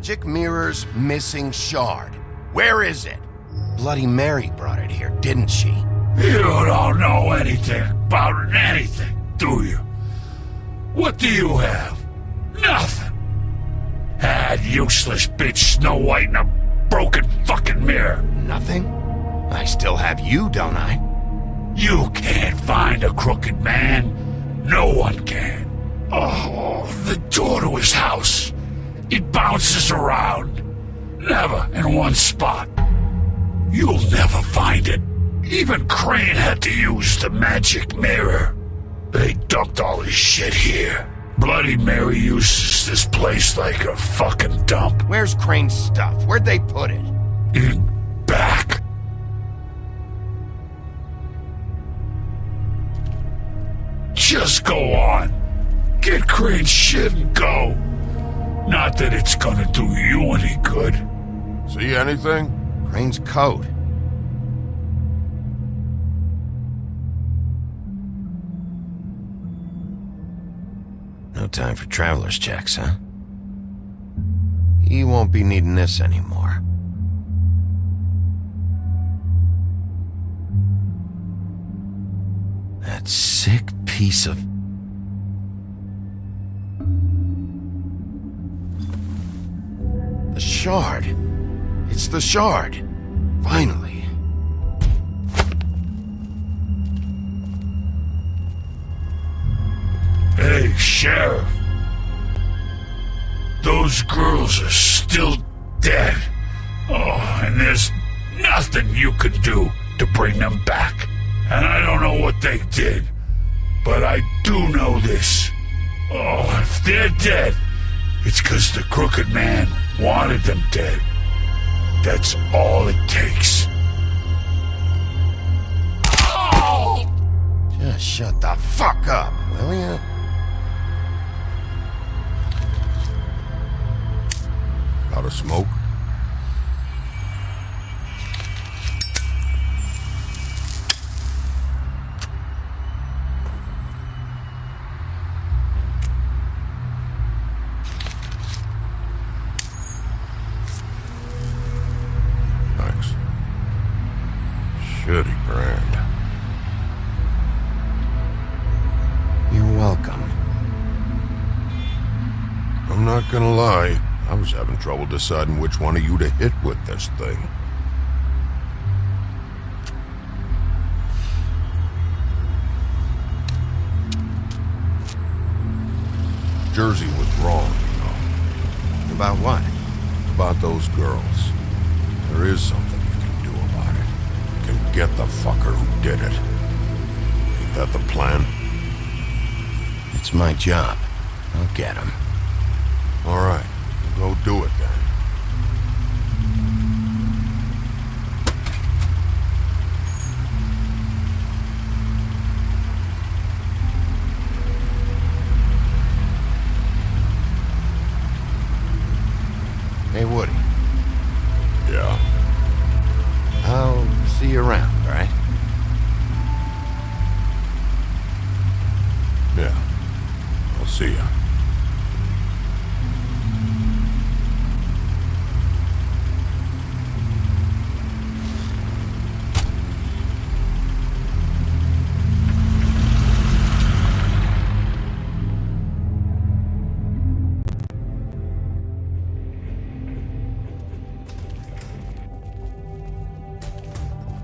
Magic Mirror's missing shard. Where is it? Bloody Mary brought it here, didn't she?
You don't know anything about anything, do you? What do you have? Nothing. That useless bitch Snow White and a broken fucking mirror.
Nothing? I still have you, don't I?
You can't find a crooked man. No one can. Oh, the door to his house. It bounces around. Never in one spot. You'll never find it. Even Crane had to use the magic mirror. They dumped all his shit here. Bloody Mary uses this place like a fucking dump.
Where's Crane's stuff? Where'd they put it?
In back. Just go on. Get Crane's shit and go. Not that it's gonna do you any good.
See anything?
Crane's coat. No time for traveler's checks, huh? He won't be needing this anymore. That sick piece of... The shard. It's the shard. Finally.
Hey, Sheriff. Those girls are still dead. Oh, and there's nothing you could do to bring them back. And I don't know what they did, but I do know this. Oh, if they're dead, it's 'cause the Crooked Man wanted them dead. That's all it takes. Oh!
Just shut the fuck up, will ya?
Got a smoke? Thanks. Shitty brand.
You're welcome.
I'm not gonna lie. I was having trouble deciding which one of you to hit with this thing. Jersey was wrong, you know.
About what?
About those girls. There is something you can do about it. You can get the fucker who did it. Ain't that the plan?
It's my job. I'll get him.
All right. Go do it then.
Hey, Woody.
Yeah?
I'll see you around, all right?
Yeah. I'll see ya.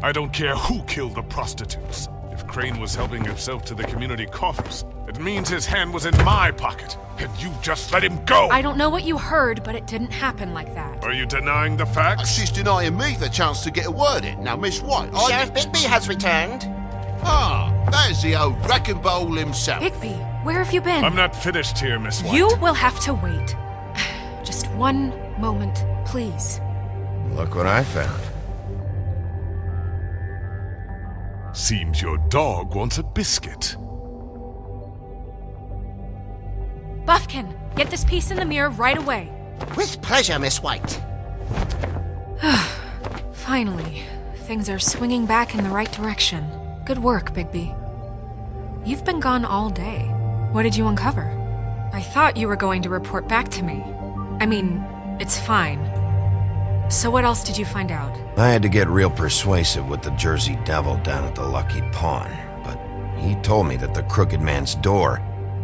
I don't care who killed the prostitutes. If Crane was helping himself to the community coffers, it means his hand was in my pocket, and you just let him go!
I don't know what you heard, but it didn't happen like that.
Are you denying the facts?
She's denying me the chance to get a word in. Now, Miss White,
Sheriff Bigby has returned.
Ah, there's the old wrecking ball himself.
Bigby, where have you been?
I'm not finished here, Miss White.
You will have to wait. Just one moment, please.
Look what I found.
Seems your dog wants a biscuit.
Buffkin, get this piece in the mirror right away.
With pleasure, Miss White.
Finally, things are swinging back in the right direction. Good work, Bigby. You've been gone all day. What did you uncover? I thought you were going to report back to me. I mean, it's fine. So what else did you find out?
I had to get real persuasive with the Jersey Devil down at the Lucky Pawn, but he told me that the Crooked Man's door,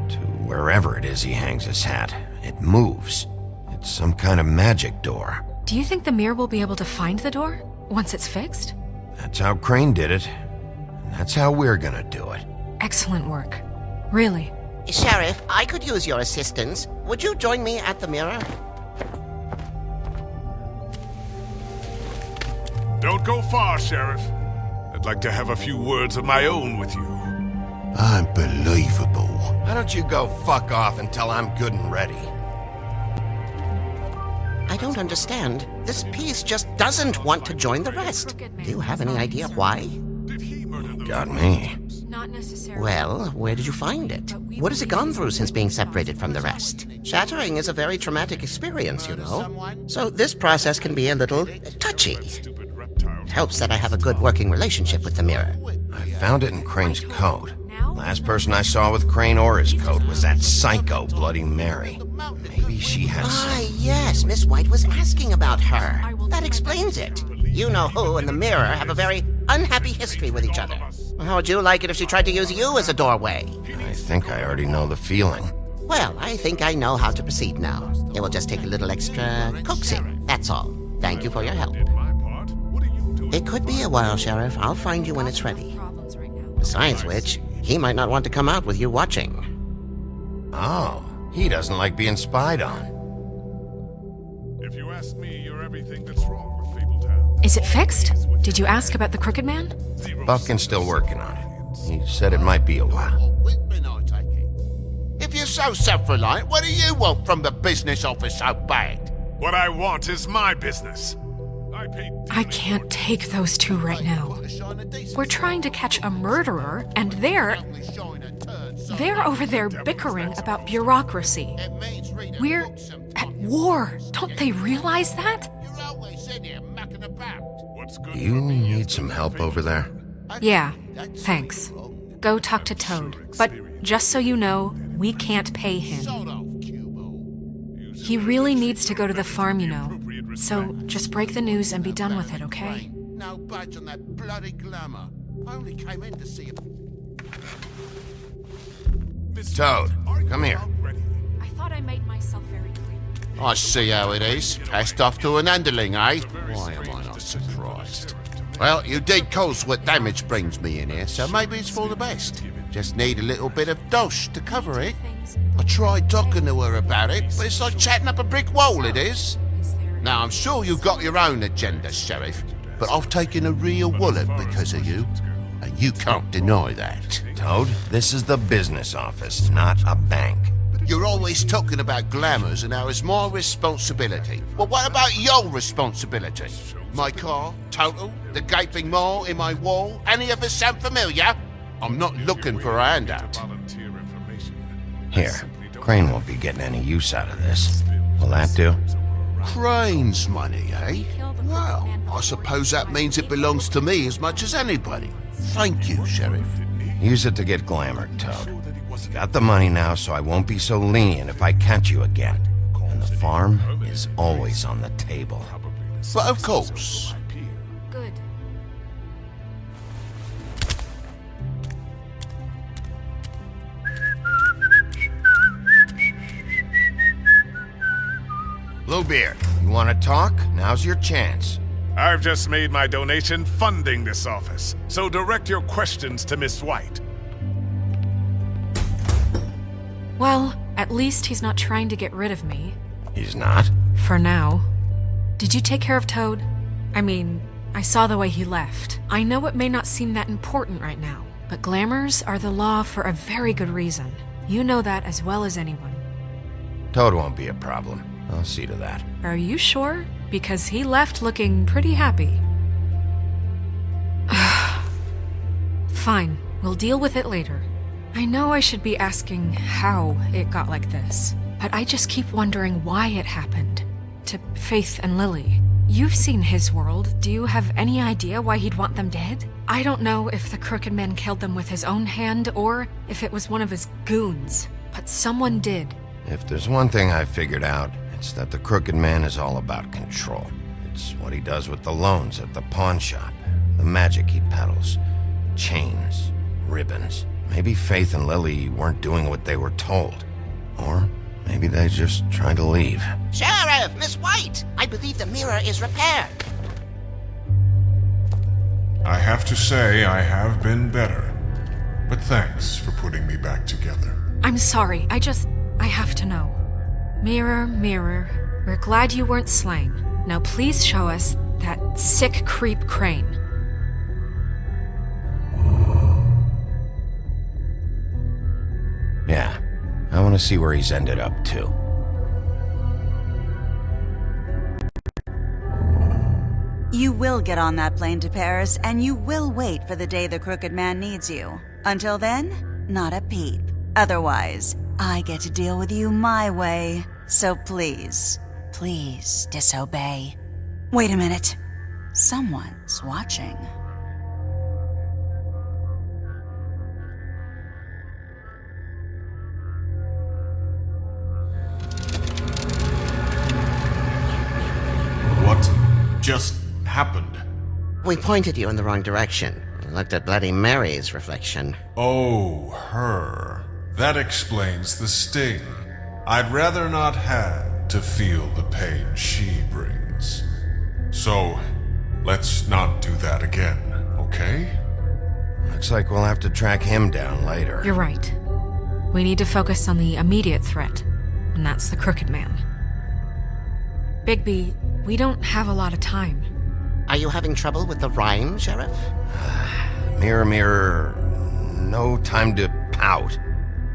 to wherever it is he hangs his hat, it moves. It's some kind of magic door.
Do you think the mirror will be able to find the door once it's fixed?
That's how Crane did it, and that's how we're gonna do it.
Excellent work. Really.
Sheriff, I could use your assistance. Would you join me at the mirror?
Don't go far, Sheriff. I'd like to have a few words of my own with you.
Unbelievable.
Why don't you go fuck off until I'm good and ready?
I don't understand. This piece just doesn't want to join the rest. Do you have any idea why?
Got me.
Not necessarily.
Well, where did you find it? What has it gone through since being separated from the rest? Shattering is a very traumatic experience, you know. So this process can be a little touchy. It helps that I have a good working relationship with the mirror.
I found it in Crane's coat. Last person I saw with Crane or his coat was that psycho Bloody Mary. Maybe she had some...
Yes, Miss White was asking about her. That explains it. You know who and the mirror have a very unhappy history with each other. How would you like it if she tried to use you as a doorway?
I think I already know the feeling.
Well, I think I know how to proceed now. It will just take a little extra coaxing, that's all. Thank you for your help. It could be a while, Sheriff. I'll find you when it's ready. Besides which, he might not want to come out with you watching.
Oh, he doesn't like being spied on.
If you ask me, you're everything that's wrong with Fabletown.
Is it fixed? Did you ask about the Crooked Man?
Buffkin's still working on it. He said it might be a while.
If you're so self-reliant, what do you want from the business office so bad?
What I want is my business.
I can't take those two right now. We're trying to catch a murderer, and they're over there bickering about bureaucracy. We're at war. Don't they realize that?
You need some help over there?
Yeah, thanks. Go talk to Toad. But just so you know, we can't pay him. He really needs to go to the farm, you know. So just break the news and be done with it, okay?
No budge on that bloody glamour. I only came in to see him.
Toad, come here.
I thought I made myself very clear.
I see how it is. Passed off to an underling, eh? Why am I not surprised? Well, you did cause what damage brings me in here, so maybe it's for the best. Just need a little bit of dosh to cover it. I tried talking to her about it, but it's like chatting up a brick wall, it is. Now, I'm sure you've got your own agenda, Sheriff, but I've taken a real wallet because of you, and you can't deny that.
Toad, this is the business office, not a bank.
You're always talking about glamours and how it's my responsibility. Well, what about your responsibility? My car, Total, the gaping maw in my wall, any of us sound familiar? I'm not looking for a handout.
Here, Crane won't be getting any use out of this. Will that do?
Crane's money, eh? Well, I suppose that means it belongs to me as much as anybody. Thank you, Sheriff.
Use it to get glamored, Toad. You got the money now, so I won't be so lenient if I catch you again. And the farm is always on the table.
But of course.
Good.
Bluebeard, you want to talk? Now's your chance.
I've just made my donation funding this office, so direct your questions to Miss White.
Well, at least he's not trying to get rid of me.
He's not?
For now. Did you take care of Toad? I mean, I saw the way he left. I know it may not seem that important right now, but glamours are the law for a very good reason. You know that as well as anyone.
Toad won't be a problem. I'll see to that.
Are you sure? Because he left looking pretty happy. Fine, we'll deal with it later. I know I should be asking how it got like this, but I just keep wondering why it happened. To Faith and Lily. You've seen his world. Do you have any idea why he'd want them dead? I don't know if the Crooked Man killed them with his own hand or if it was one of his goons, but someone did.
If there's one thing I figured out, it's that the Crooked Man is all about control. It's what he does with the loans at the pawn shop, the magic he peddles, chains, ribbons. Maybe Faith and Lily weren't doing what they were told. Or maybe they just tried to leave.
Sheriff, Miss White, I believe the mirror is repaired.
I have to say I have been better. But thanks for putting me back together.
I'm sorry, I have to know. Mirror, mirror, we're glad you weren't slain. Now please show us that sick creep Crane.
I want to see where he's ended up, too.
You will get on that plane to Paris, and you will wait for the day the Crooked Man needs you. Until then, not a peep. Otherwise, I get to deal with you my way. So please, please disobey. Wait a minute. Someone's watching.
What just happened?
We pointed you in the wrong direction. We looked at Bloody Mary's reflection.
Oh, her. That explains the sting. I'd rather not have to feel the pain she brings. So, let's not do that again, okay?
Looks like we'll have to track him down later.
You're right. We need to focus on the immediate threat, and that's the Crooked Man. Bigby, we don't have a lot of time.
Are you having trouble with the rhyme, Sheriff?
Mirror, mirror, no time to pout.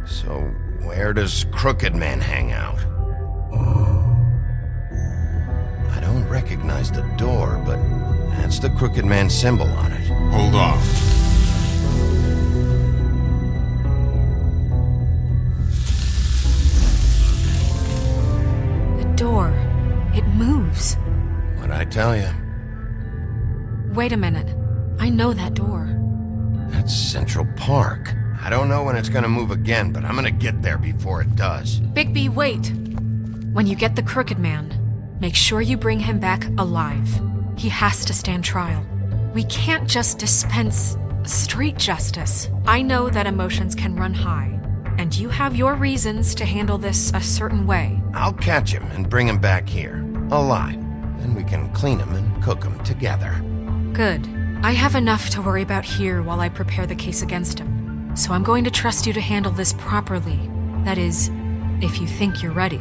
So, where does Crooked Man hang out? I don't recognize the door, but that's the Crooked Man symbol on it.
Hold on.
The door. It moves.
What'd I tell you?
Wait a minute. I know that door.
That's Central Park. I don't know when it's gonna move again, but I'm gonna get there before it does.
Bigby, wait! When you get the Crooked Man, make sure you bring him back alive. He has to stand trial. We can't just dispense street justice. I know that emotions can run high, and you have your reasons to handle this a certain way.
I'll catch him and bring him back here, alive. Then we can clean him and cook him together.
Good. I have enough to worry about here while I prepare the case against him. So I'm going to trust you to handle this properly. That is, if you think you're ready.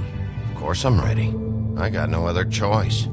Of course I'm ready. I got no other choice.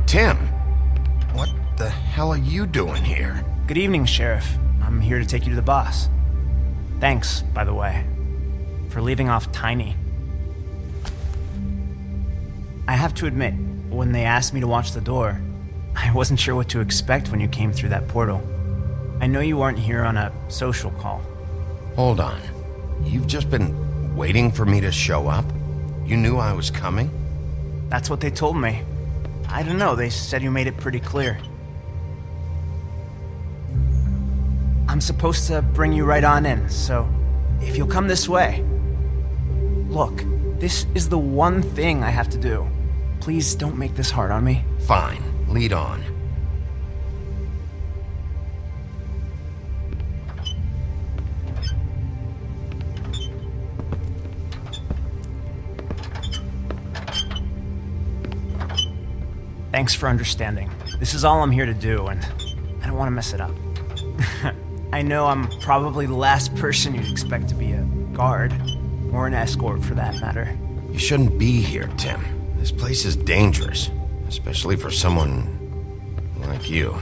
Tim, what the hell are you doing here?
Good evening, Sheriff. I'm here to take you to the boss. Thanks, by the way, for leaving off Tiny. I have to admit, when they asked me to watch the door, I wasn't sure what to expect when you came through that portal. I know you weren't here on a social call.
Hold on. You've just been waiting for me to show up? You knew I was coming?
That's what they told me. I don't know, they said you made it pretty clear. I'm supposed to bring you right on in, so if you'll come this way. Look, this is the one thing I have to do. Please don't make this hard on me.
Fine, lead on.
Thanks for understanding. This is all I'm here to do, and I don't want to mess it up. I know I'm probably the last person you'd expect to be a guard, or an escort for that matter.
You shouldn't be here, Tim. This place is dangerous, especially for someone like you.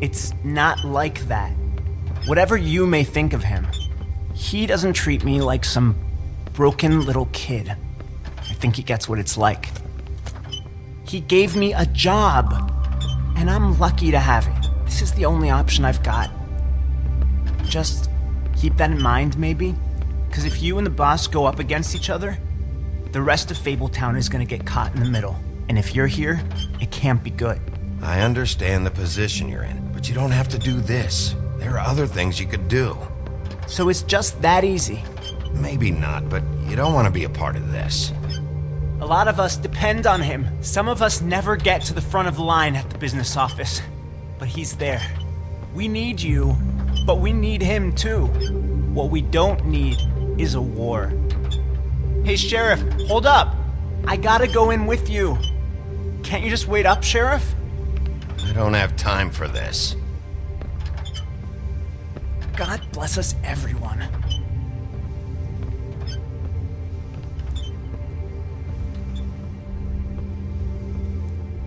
It's not like that. Whatever you may think of him, he doesn't treat me like some broken little kid. I think he gets what it's like. He gave me a job, and I'm lucky to have it. This is the only option I've got. Just keep that in mind, maybe? Because if you and the boss go up against each other, the rest of Fabletown is gonna get caught in the middle. And if you're here, it can't be good.
I understand the position you're in, but you don't have to do this. There are other things you could do.
So it's just that easy.
Maybe not, but you don't want to be a part of this.
A lot of us depend on him. Some of us never get to the front of the line at the business office. But he's there. We need you, but we need him too. What we don't need is a war. Hey, Sheriff, hold up. I gotta go in with you. Can't you just wait up, Sheriff?
I don't have time for this.
God bless us, everyone.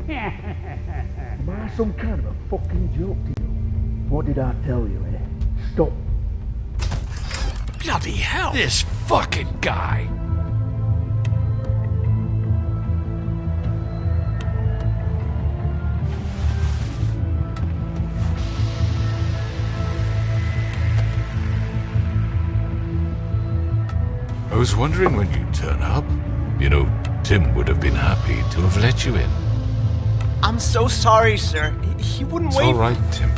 Am I some kind of a fucking joke to you? What did I tell you, eh? Stop.
Bloody hell! This fucking guy!
I was wondering when you'd turn up. You know, Tim would have been happy to have let you in.
I'm so sorry, sir. He wouldn't
It's
wait.
all right, Tim.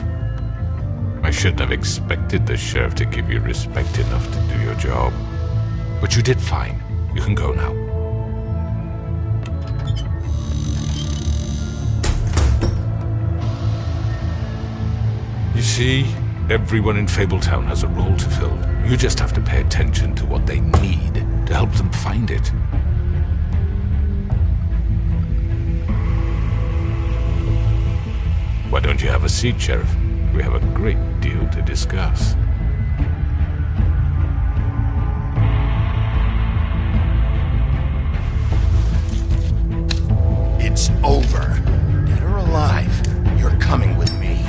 I shouldn't have expected the sheriff to give you respect enough to do your job. But you did fine. You can go now. You see, everyone in Fabletown has a role to fill. You just have to pay attention to what they need to help them find it. Why don't you have a seat, Sheriff? We have a great deal to discuss.
It's over. Dead or alive, you're coming with me.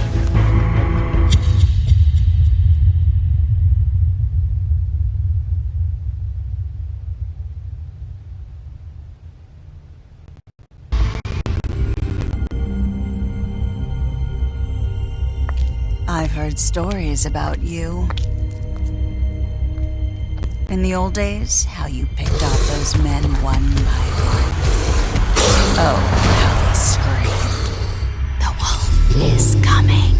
I've heard stories about you. In the old days, how you picked off those men one by one. Oh, how they screamed. The wolf is coming.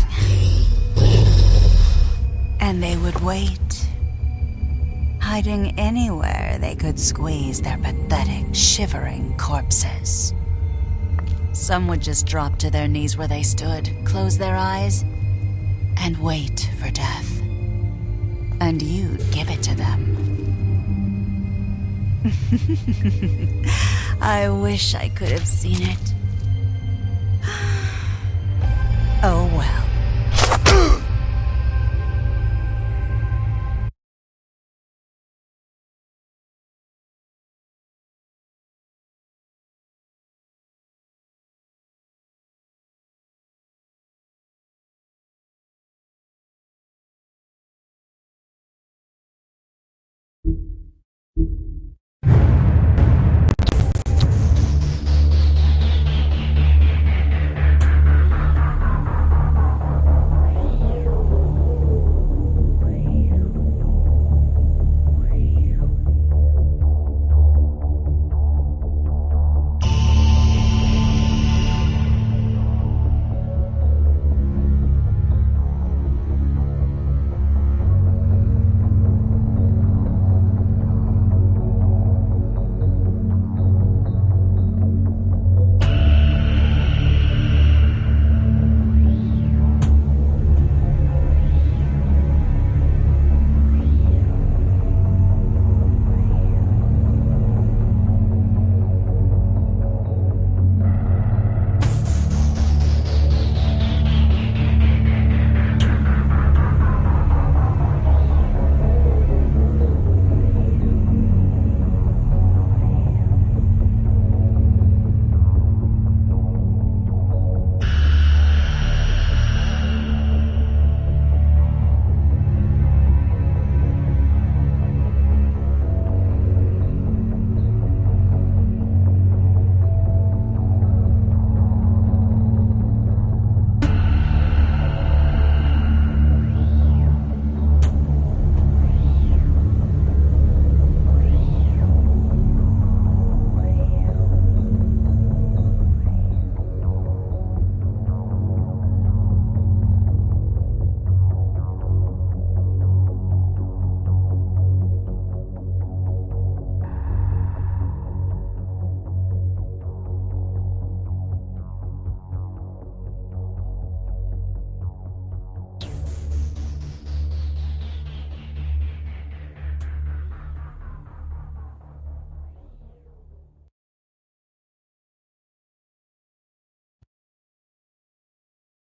And they would wait, hiding anywhere they could squeeze their pathetic, shivering corpses. Some would just drop to their knees where they stood, close their eyes, and wait for death. And you'd give it to them. I wish I could have seen it. Oh well.